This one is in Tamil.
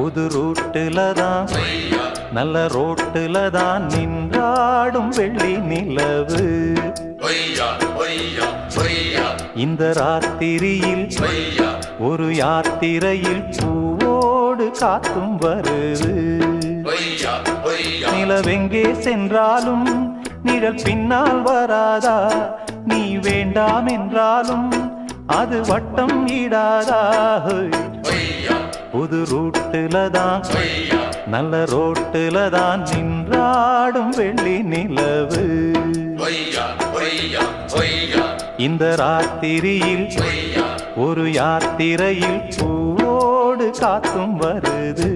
புது ரூட்டுல தான் நல்ல ரோட்டுல தான் நின்றாடும் வெள்ளி நிலவு. இந்த ராத்திரியில் ஒரு யாத்திரையில் பூவோடு காத்தும் வருது. நிலவெங்கே சென்றாலும் நிழல் பின்னால் வராதா? நீ வேண்டாம் என்றாலும் அது வட்டம் ஈடாதா? புது ரூட்டுல தான் நல்ல ரோட்டுல தான் நின்றாடும் வெள்ளி நிலவு. இந்த ராத்திரியில் ஒரு யாத்திரையில் பூவோடு காத்தும் வருது.